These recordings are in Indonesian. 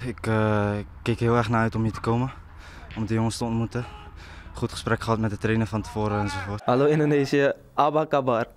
Kijk heel erg naar uit om hier te komen, om de jongens te ontmoeten. Goed gesprek gehad met de trainer van tevoren enzovoort. Hallo Indonesië, apa kabar?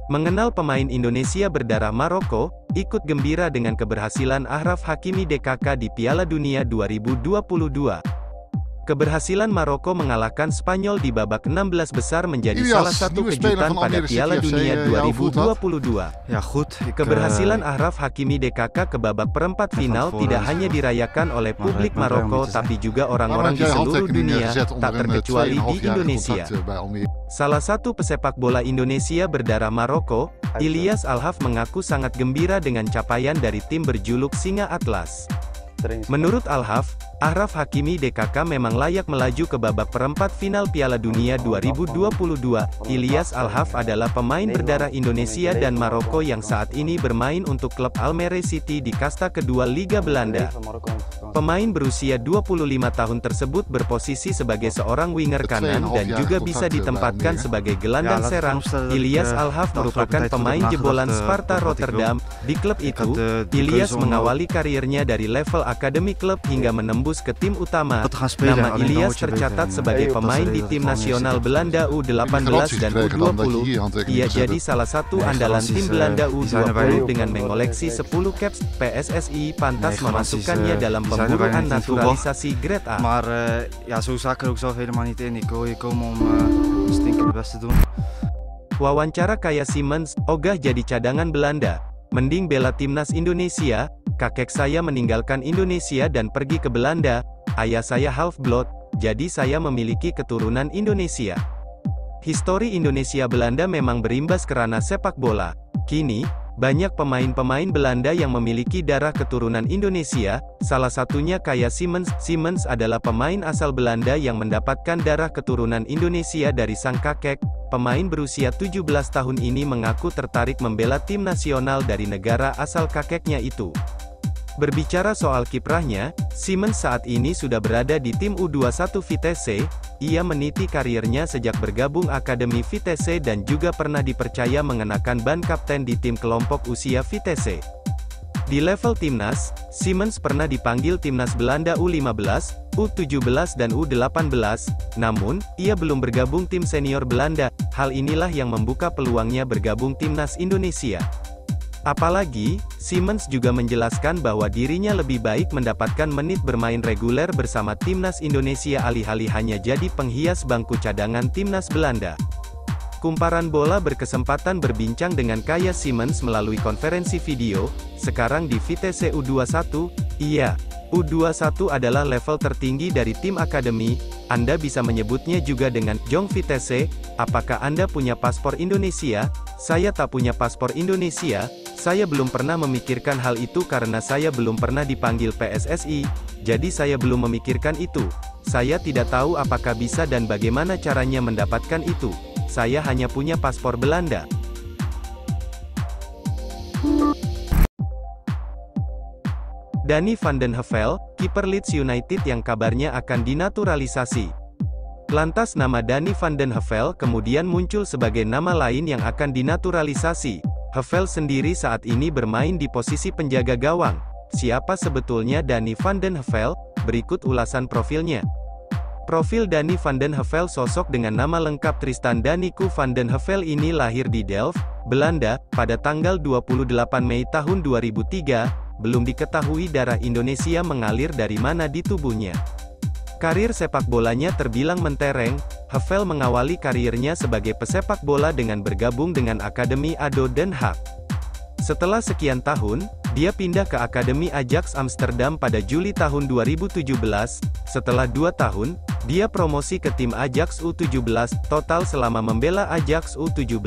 Mengenal pemain Indonesia berdarah Maroko, ikut gembira dengan keberhasilan Achraf Hakimi DKK di Piala Dunia 2022. Keberhasilan Maroko mengalahkan Spanyol di babak 16 besar menjadi salah satu kejutan pada Piala Dunia 2022. Ja, goed. Keberhasilan Achraf Hakimi DKK ke babak perempat final tidak hanya dirayakan oleh publik Maroko tapi juga orang-orang di seluruh dunia, tak terkecuali di Indonesia. Salah satu pesepak bola Indonesia berdarah Maroko, Ilyas Alhaf mengaku sangat gembira dengan capaian dari tim berjuluk Singa Atlas. Menurut Alhaf, Achraf Hakimi DKK memang layak melaju ke babak perempat final Piala Dunia 2022. Ilyas Alhaf adalah pemain berdarah Indonesia dan Maroko yang saat ini bermain untuk klub Almere City di kasta kedua Liga Belanda. Pemain berusia 25 tahun tersebut berposisi sebagai seorang winger kanan dan juga bisa ditempatkan sebagai gelandang serang. Ilyas Alhaf merupakan pemain jebolan Sparta Rotterdam. Di klub itu, Ilyas mengawali karirnya dari level akademi klub hingga menembus ke tim utama. Nama Ilyas tercatat sebagai pemain di tim nasional Belanda U18 dan U20. Ia jadi salah satu andalan tim Belanda U20 dengan mengoleksi 10 caps. PSSI pantas memasukkannya dalam pemburuan naturalisasi grade A. Maar ja, zo sta ik er ook zelf helemaal niet in. Ik wil hier komen om stinker best te doen. Wawancara Kaya Simens, ogah jadi cadangan Belanda. Mending bela timnas Indonesia. Kakek saya meninggalkan Indonesia dan pergi ke Belanda. Ayah saya half-blood, jadi saya memiliki keturunan Indonesia. Histori Indonesia-Belanda memang berimbas kerana sepak bola. Kini, banyak pemain-pemain Belanda yang memiliki darah keturunan Indonesia, salah satunya Kaya Simens. Simens adalah pemain asal Belanda yang mendapatkan darah keturunan Indonesia dari sang kakek. Pemain berusia 17 tahun ini mengaku tertarik membela tim nasional dari negara asal kakeknya itu. Berbicara soal kiprahnya, Simens saat ini sudah berada di tim U21 Vitesse. Ia meniti karirnya sejak bergabung Akademi Vitesse dan juga pernah dipercaya mengenakan ban kapten di tim kelompok usia Vitesse. Di level timnas, Simens pernah dipanggil timnas Belanda U15, U17 dan U18, namun, ia belum bergabung tim senior Belanda. Hal inilah yang membuka peluangnya bergabung timnas Indonesia. Apalagi, Simens juga menjelaskan bahwa dirinya lebih baik mendapatkan menit bermain reguler bersama timnas Indonesia alih-alih hanya jadi penghias bangku cadangan timnas Belanda. Kumparan Bola berkesempatan berbincang dengan Kaya Simens melalui konferensi video. Sekarang di Vitesse U21, iya, U21 adalah level tertinggi dari tim akademi. Anda bisa menyebutnya juga dengan Jong Vitesse. Apakah Anda punya paspor Indonesia? Saya tak punya paspor Indonesia. Saya belum pernah memikirkan hal itu karena saya belum pernah dipanggil PSSI, jadi saya belum memikirkan itu. Saya tidak tahu apakah bisa dan bagaimana caranya mendapatkan itu. Saya hanya punya paspor Belanda. Danny van den Heuvel, kiper Leeds United yang kabarnya akan dinaturalisasi. Lantas nama Danny van den Heuvel kemudian muncul sebagai nama lain yang akan dinaturalisasi. Heuvel sendiri saat ini bermain di posisi penjaga gawang. Siapa sebetulnya Danny van den Heuvel? Berikut ulasan profilnya. Profil Danny van den Heuvel sosok dengan nama lengkap Tristan Daniku van den Heuvel ini lahir di Delft, Belanda, pada tanggal 28 Mei tahun 2003. Belum diketahui darah Indonesia mengalir dari mana di tubuhnya. Karir sepak bolanya terbilang mentereng. Heuvel mengawali karirnya sebagai pesepak bola dengan bergabung dengan Akademi ADO Den Haag. Setelah sekian tahun, dia pindah ke Akademi Ajax Amsterdam pada Juli tahun 2017. Setelah 2 tahun, dia promosi ke tim Ajax U17. Total selama membela Ajax U17,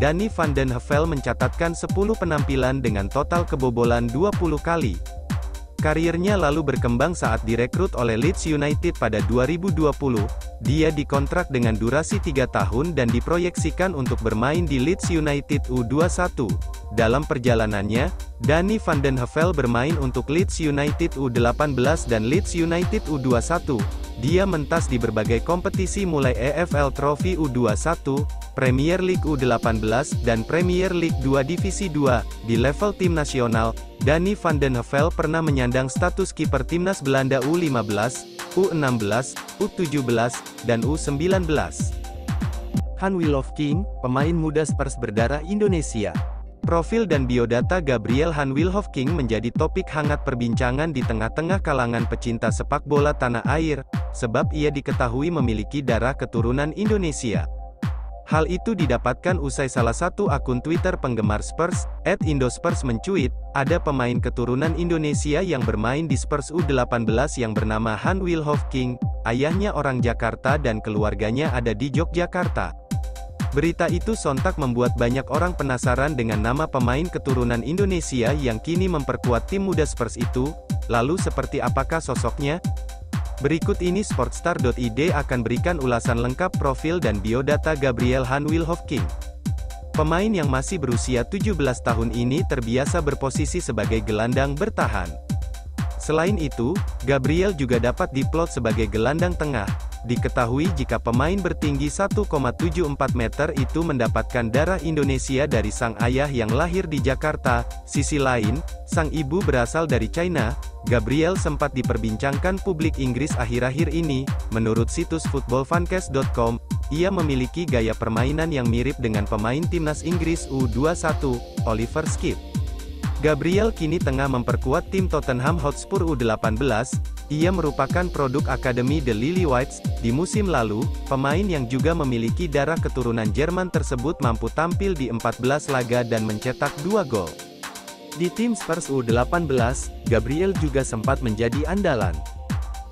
Danny van den Heuvel mencatatkan 10 penampilan dengan total kebobolan 20 kali. Karirnya lalu berkembang saat direkrut oleh Leeds United pada 2020. Dia dikontrak dengan durasi 3 tahun dan diproyeksikan untuk bermain di Leeds United U21. Dalam perjalanannya, Danny van den Heuvel bermain untuk Leeds United U18 dan Leeds United U21. Dia mentas di berbagai kompetisi mulai EFL Trophy U21, Premier League U18 dan Premier League 2 Divisi 2. Di level tim nasional, Danny van den Heuvel pernah menyandang status kiper timnas Belanda U15, U16, U17, dan U19. Hanwil Hofking, pemain muda Spurs berdarah Indonesia. Profil dan biodata Gabriel Hanwil Hofking menjadi topik hangat perbincangan di tengah-tengah kalangan pecinta sepak bola tanah air, sebab ia diketahui memiliki darah keturunan Indonesia. Hal itu didapatkan usai salah satu akun Twitter penggemar Spurs, @Indospurs mencuit, ada pemain keturunan Indonesia yang bermain di Spurs U18 yang bernama Hanwil Hofking, ayahnya orang Jakarta dan keluarganya ada di Yogyakarta. Berita itu sontak membuat banyak orang penasaran dengan nama pemain keturunan Indonesia yang kini memperkuat tim muda Spurs itu. Lalu seperti apakah sosoknya? Berikut ini Sportstar.id akan berikan ulasan lengkap profil dan biodata Gabriel Hanwil Hofking. Pemain yang masih berusia 17 tahun ini terbiasa berposisi sebagai gelandang bertahan. Selain itu, Gabriel juga dapat diplot sebagai gelandang tengah. Diketahui jika pemain bertinggi 1,74 meter itu mendapatkan darah Indonesia dari sang ayah yang lahir di Jakarta. Sisi lain, sang ibu berasal dari China. Gabriel sempat diperbincangkan publik Inggris akhir-akhir ini. Menurut situs footballfancast.com, ia memiliki gaya permainan yang mirip dengan pemain timnas Inggris U21, Oliver Skipp. Gabriel kini tengah memperkuat tim Tottenham Hotspur U18. Ia merupakan produk akademi The Lily Whites. Di musim lalu, pemain yang juga memiliki darah keturunan Jerman tersebut mampu tampil di 14 laga dan mencetak 2 gol. Di tim Spurs U18, Gabriel juga sempat menjadi andalan.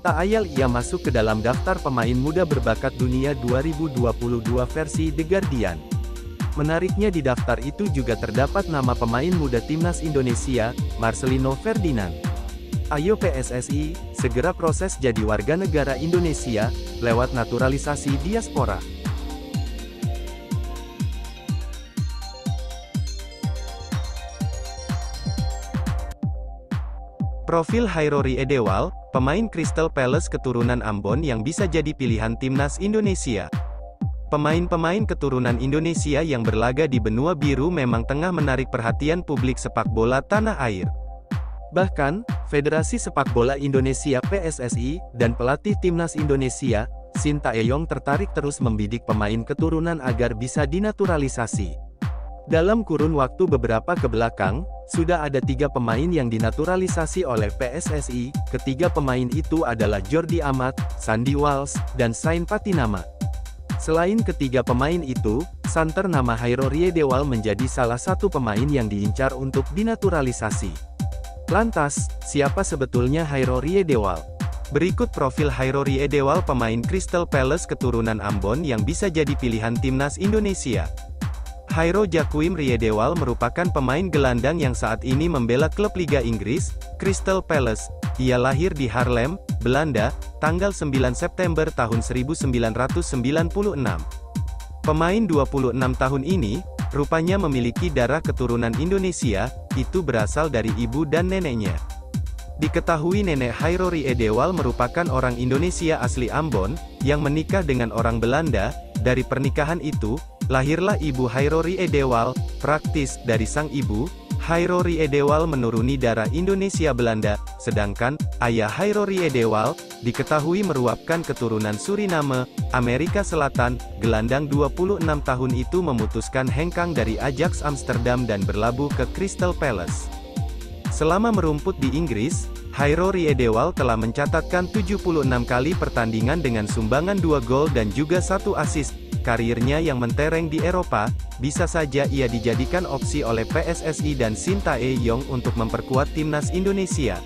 Tak ayal ia masuk ke dalam daftar pemain muda berbakat dunia 2022 versi The Guardian. Menariknya di daftar itu juga terdapat nama pemain muda timnas Indonesia, Marcelino Ferdinand. Ayo PSSI, segera proses jadi warga negara Indonesia, lewat naturalisasi diaspora. Profil Hairori Edewal, pemain Crystal Palace keturunan Ambon yang bisa jadi pilihan timnas Indonesia. Pemain-pemain keturunan Indonesia yang berlaga di benua biru memang tengah menarik perhatian publik sepak bola tanah air. Bahkan, Federasi Sepak Bola Indonesia (PSSI) dan pelatih timnas Indonesia, Shin Tae-yong tertarik terus membidik pemain keturunan agar bisa dinaturalisasi. Dalam kurun waktu beberapa kebelakang, sudah ada 3 pemain yang dinaturalisasi oleh PSSI. Ketiga pemain itu adalah Jordi Amat, Sandy Walsh, dan Sain Patinama. Selain ketiga pemain itu, santer nama Hairori Edewal menjadi salah satu pemain yang diincar untuk dinaturalisasi. Lantas, siapa sebetulnya Hairori Edewal? Berikut profil Hairori Edewal, pemain Crystal Palace keturunan Ambon yang bisa jadi pilihan timnas Indonesia. Hairo Jaquim Riedewal merupakan pemain gelandang yang saat ini membela klub Liga Inggris, Crystal Palace. Ia lahir di Haarlem, Belanda, tanggal 9 September tahun 1996. Pemain 26 tahun ini, rupanya memiliki darah keturunan Indonesia, itu berasal dari ibu dan neneknya. Diketahui nenek Hairori Edewal merupakan orang Indonesia asli Ambon, yang menikah dengan orang Belanda. Dari pernikahan itu, lahirlah ibu Hairori Edewal. Praktis, dari sang ibu, Hairori Edewal menuruni darah Indonesia Belanda, sedangkan ayah Hairori Edewal diketahui meruapkan keturunan Suriname, Amerika Selatan. Gelandang 26 tahun itu memutuskan hengkang dari Ajax Amsterdam dan berlabuh ke Crystal Palace. Selama merumput di Inggris, Hairori Edewal telah mencatatkan 76 kali pertandingan dengan sumbangan 2 gol dan juga 1 assist. Karirnya yang mentereng di Eropa, bisa saja ia dijadikan opsi oleh PSSI dan Shin Tae-yong untuk memperkuat timnas Indonesia.